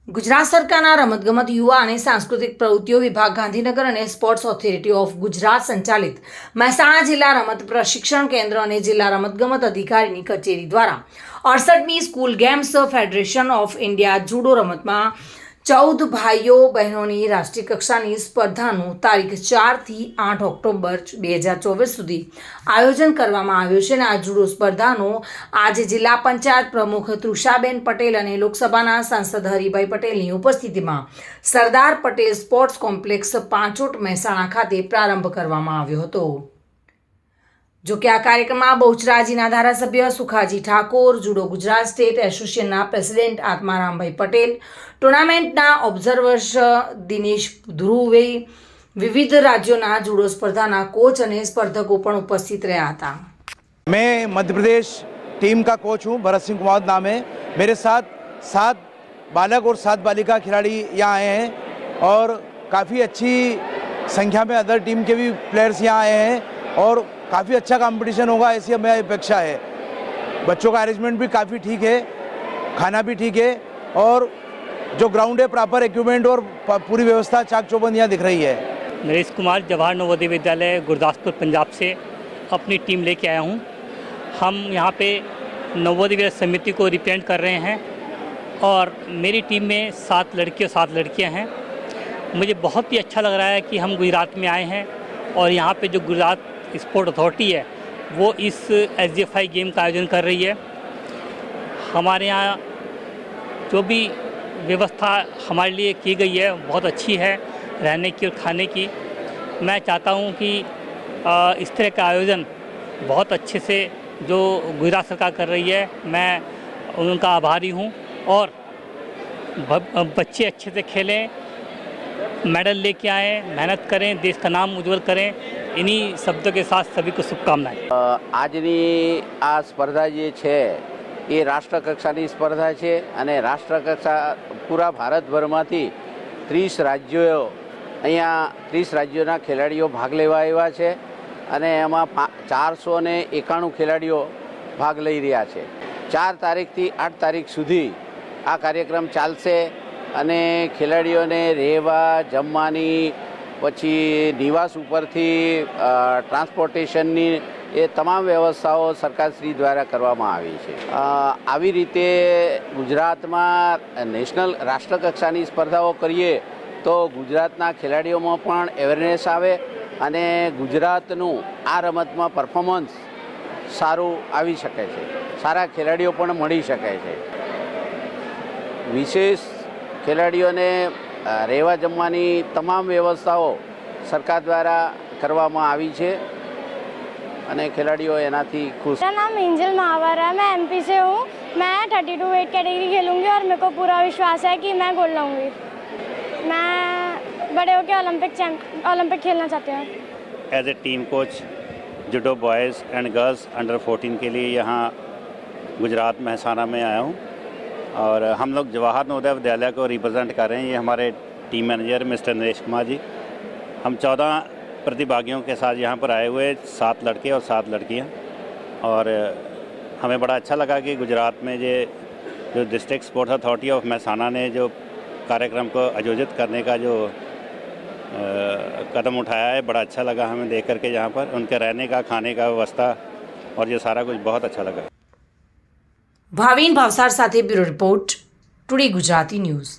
ગુજરાત સરકારના રમતગમત યુવા અને સાંસ્કૃતિક પ્રવૃત્તિઓ વિભાગ ગાંધીનગર અને સ્પોર્ટ્સ ઓથોરિટી ઓફ ગુજરાત સંચાલિત મહેસાણા જિલ્લા રમત પ્રશિક્ષણ કેન્દ્ર અને જિલ્લા રમતગમત અધિકારીની કચેરી દ્વારા 68મી school games federation of India judo રમતમાં 14 ભાઈઓ બહેનોની રાષ્ટ્રીય કક્ષાની સ્પર્ધાનું તારીખ 4 થી 8 ઓક્ટોબર 2024 સુધી આયોજન કરવામાં આવ્યું છે અને આ જુડો સ્પર્ધાનો આજે જિલ્લા પંચાયત પ્રમુખ તૃષાબેન પટેલ અને લોકસભાના સાંસદ હરિભાઈ પટેલની ઉપસ્થિતિમાં સરદાર પટેલ સ્પોર્ટ્સ કોમ્પ્લેક્સ પાંચોટ મહેસાણા ખાતે પ્રારંભ કરવામાં આવ્યો હતો। જો કે આ કાર્યક્રમમાં બહુચરાજીના ધારાસભ્ય સુખાજી ઠાકોર, જુડો ગુજરાત સ્ટેટ એસોસિએશનના પ્રેસિડેન્ટ આત્મારામભાઈ પટેલ, ટુર્નામેન્ટના ઓબ્ઝર્વર્સ દિનેશ ધ્રુવે, વિવિધ राज्यों जूडो स्पर्धा कोच और स्पर्धकों पण उपस्थित रहा था। मैं मध्य प्रदेश टीम का कोच हूं, भरत सिंह कुमार नाम है। मेरे साथ 7 बालक और 7 बालिका खिलाड़ी यहाँ आए हैं और काफ़ी अच्छी संख्या में अदर टीम के भी प्लेयर्स यहाँ आए हैं और काफ़ी अच्छा कंपटीशन होगा ऐसी हमें अपेक्षा है। बच्चों का अरेंजमेंट भी काफ़ी ठीक है, खाना भी ठीक है और जो ग्राउंड है प्रॉपर इक्विपमेंट और पूरी व्यवस्था चाक चौबंद यहाँ दिख रही है। नरेश कुमार, जवाहर नवोदय विद्यालय गुरदासपुर पंजाब से अपनी टीम लेके आया हूँ। हम यहाँ पे नवोदय विद्यालय समिति को रिप्रेजेंट कर रहे हैं और मेरी टीम में 7 लड़के और 7 लड़कियाँ हैं। मुझे बहुत ही अच्छा लग रहा है कि हम गुजरात में आए हैं और यहाँ पे जो गुजरात स्पोर्ट अथॉरिटी है वो इस SGFI गेम का आयोजन कर रही है। हमारे यहाँ जो भी व्यवस्था हमारे लिए की गई है बहुत अच्छी है, रहने की और खाने की। मैं चाहता हूँ कि इस तरह का आयोजन बहुत अच्छे से जो गुजरात सरकार कर रही है, मैं उनका आभारी हूँ और बच्चे अच्छे से खेलें, मेडल लेके आएँ, मेहनत करें, देश का नाम उज्जवल करें। इन्हीं शब्दों के साथ सभी को शुभकामनाएं। આજની આ સ્પર્ધા જે છે એ રાષ્ટ્રકક્ષાની સ્પર્ધા છે અને રાષ્ટ્રકક્ષા પૂરા ભારતભરમાંથી 30 રાજ્યો અહીંયા 30 રાજ્યોના ખેલાડીઓ ભાગ લેવા આવ્યા છે અને એમાં 491 ખેલાડીઓ ભાગ લઈ રહ્યા છે। 4 તારીખથી 8 તારીખ સુધી આ કાર્યક્રમ ચાલશે અને ખેલાડીઓને રહેવા, જમવાની, પછી નિવાસ ઉપરથી ટ્રાન્સપોર્ટેશનની એ તમામ વ્યવસ્થાઓ સરકારશ્રી દ્વારા કરવામાં આવી છે। આવી રીતે ગુજરાતમાં નેશનલ રાષ્ટ્રકક્ષાની સ્પર્ધાઓ કરીએ તો ગુજરાતના ખેલાડીઓમાં પણ અવેરનેસ આવે અને ગુજરાતનું આ રમતમાં પરફોર્મન્સ સારું આવી શકે છે, સારા ખેલાડીઓ પણ મળી શકે છે। વિશેષ ખેલાડીઓને રહેવા જમવાની તમામ વ્યવસ્થાઓ સરકાર દ્વારા કરવામાં આવી છે અને ખેલાડીઓ એનાથી खुश। मेरा नाम एंजल महावर है, मैं MP से हूँ। मैं 32 वेट कैटेगरी खेलूँगी और मेरे को पूरा विश्वास है कि मैं गोल्ड लाऊँगी। मैं बड़े होकर ओलंपिक खेलना चाहती हूँ। As a team coach judo boys and girls under 14 के लिए यहाँ गुजरात महसाना में आया हूँ और हम लोग जवाहर नवोदय विद्यालय को रिप्रेजेंट कर रहे हैं। ये हमारे team manager mister Naresh Kumar ji. हम 14 प्रतिभागियों के साथ यहाँ पर आए हुए, 7 लड़के और 7 लड़कियाँ और हमें बड़ा अच्छा लगा कि गुजरात में जो district sports authority of Mehsana ने जो कार्यक्रम को आयोजित करने का जो कदम उठाया है, बड़ा अच्छा लगा हमें देख करके। यहाँ पर उनके रहने का, खाने का व्यवस्था और ये सारा कुछ बहुत अच्छा लगा। भाविन भावसार साथे bureau report, today Gujarati news.